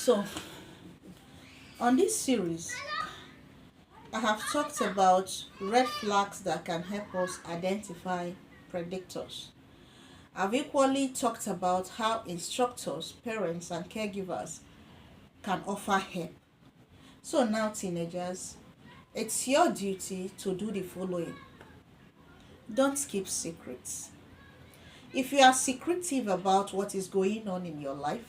So, on this series, I have talked about red flags that can help us identify predictors. I've equally talked about how instructors, parents, and caregivers can offer help. So, now, teenagers, it's your duty to do the following. Don't keep secrets. If you are secretive about what is going on in your life,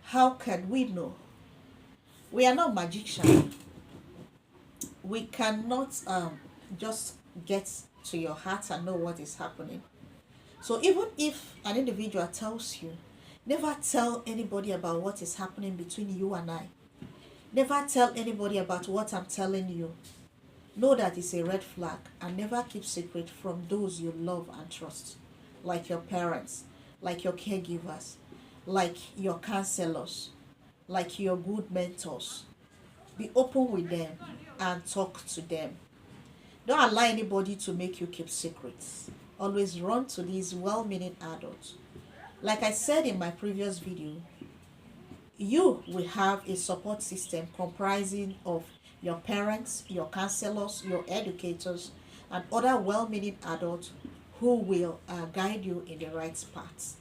how can we know? We are not magicians. We cannot just get to your heart and know what is happening. So even if an individual tells you, never tell anybody about what is happening between you and I. Never tell anybody about what I'm telling you. Know that it's a red flag, and never keep secret from those you love and trust, like your parents, like your caregivers, like your counselors, like your good mentors. Be open with them and talk to them. Don't allow anybody to make you keep secrets. Always run to these well-meaning adults. Like I said in my previous video, you will have a support system comprising of your parents, your counselors, your educators, and other well-meaning adults who will guide you in the right path.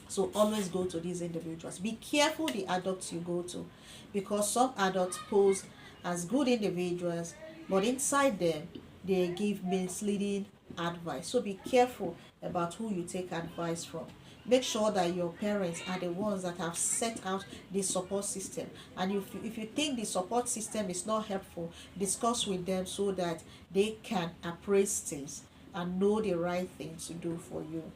So always go to these individuals. Be careful the adults you go to, because some adults pose as good individuals, but inside them they give misleading advice. So be careful about who you take advice from. Make sure that your parents are the ones that have set out the support system. And if you think the support system is not helpful, discuss with them so that they can appraise things and know the right thing to do for you.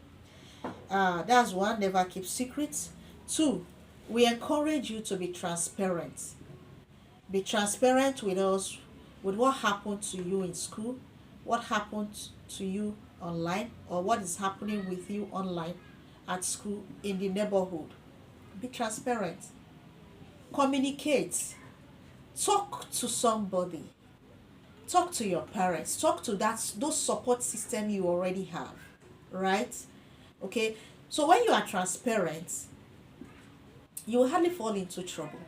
That's one, never keep secrets. Two, we encourage you to be transparent. Be transparent with us with what happened to you in school, what happened to you online, or what is happening with you online, at school, in the neighborhood. Be transparent. Communicate. Talk to somebody. Talk to your parents. Talk to those support system you already have. Right? Okay? So when you are transparent, you will hardly fall into trouble,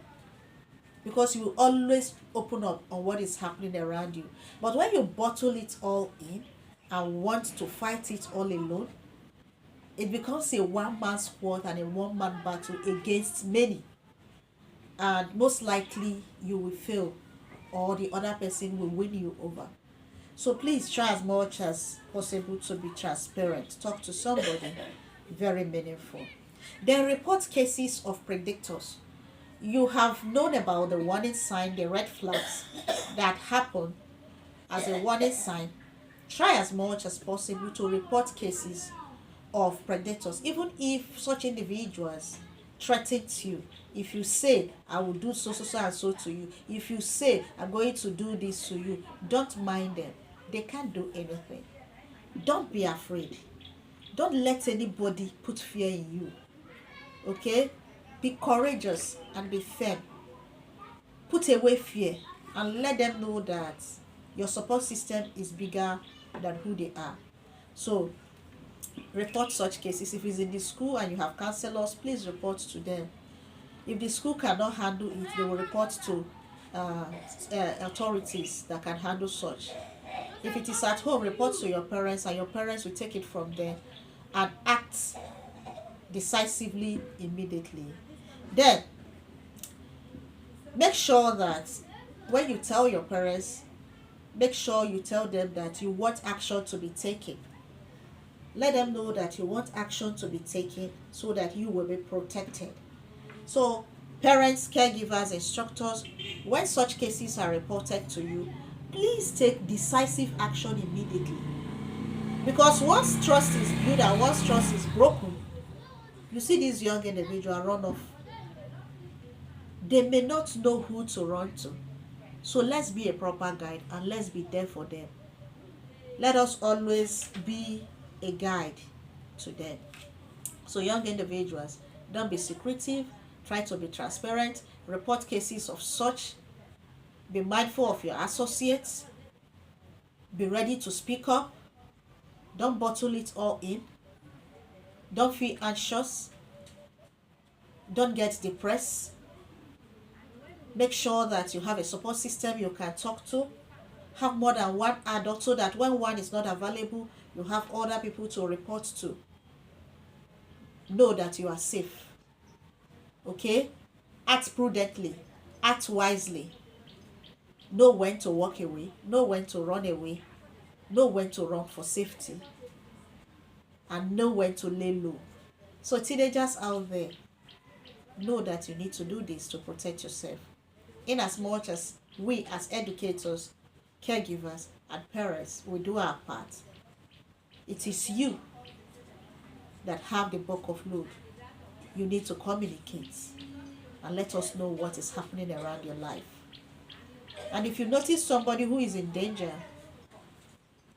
because you will always open up on what is happening around you. But when you bottle it all in and want to fight it all alone, it becomes a one-man squad and a one-man battle against many. And most likely you will fail, or the other person will win you over. So please try as much as possible to be transparent. Talk to somebody. Very meaningful. Then report cases of predictors. You have known about the warning sign, the red flags that happen as a warning sign. Try as much as possible to report cases of predators, even if such individuals threaten you. If you say, I will do so and so to you, if you say, I'm going to do this to you, don't mind them. They can't do anything. Don't be afraid. Don't let anybody put fear in you. Okay? Be courageous and be firm. Put away fear and let them know that your support system is bigger than who they are. So report such cases. If it's in the school and you have counselors, please report to them. If the school cannot handle it, they will report to authorities that can handle such. If it is at home, report to your parents, and your parents will take it from there and act decisively immediately. Then make sure that when you tell your parents, make sure you tell them that you want action to be taken. Let them know that you want action to be taken so that you will be protected. So parents, caregivers, instructors, when such cases are reported to you, please take decisive action immediately. Because once trust is built and once trust is broken, you see this young individual run off. They may not know who to run to. So let's be a proper guide and let's be there for them. Let us always be a guide to them. So young individuals, don't be secretive. Try to be transparent. Report cases of such. Be mindful of your associates. Be ready to speak up. Don't bottle it all in. Don't feel anxious. Don't get depressed. Make sure that you have a support system you can talk to. Have more than one adult so that when one is not available, you have other people to report to. Know that you are safe. Okay? Act prudently. Act wisely. Know when to walk away. Know when to run away. Know when to run for safety. And know when to lay low. So teenagers out there, know that you need to do this to protect yourself. In as much as we as educators, caregivers, and parents will do our part, it is you that have the bulk of load. You need to communicate and let us know what is happening around your life. And if you notice somebody who is in danger,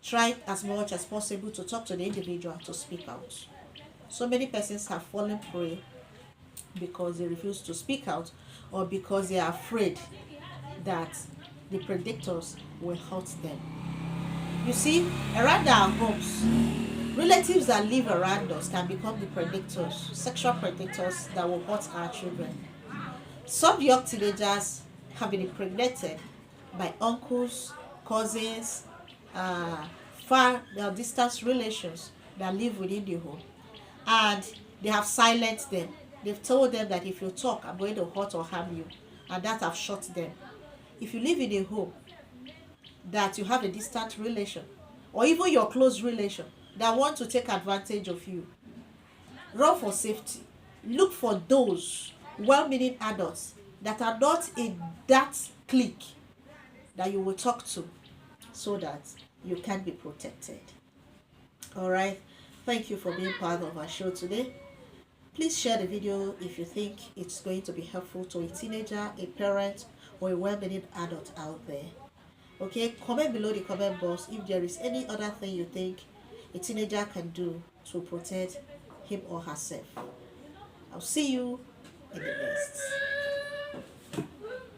try as much as possible to talk to the individual to speak out. So many persons have fallen prey because they refuse to speak out or because they are afraid that the predictors will hurt them. You see, around our homes, relatives that live around us can become the predictors, sexual predictors that will hurt our children. Some young teenagers have been impregnated by uncles, cousins, far distance relations that live within the home, and they have silenced them. They've told them that if you talk, I'm going to hurt or harm you, and that have shut them. If you live in a home that you have a distant relation or even your close relation that want to take advantage of you, run for safety. Look for those well-meaning adults that are not in that clique that you will talk to so that you can be protected. All right. Thank you for being part of our show today. Please share the video if you think it's going to be helpful to a teenager, a parent, or a well-meaning adult out there. Okay, comment below the comment box if there is any other thing you think a teenager can do to protect him or herself. I'll see you in the next.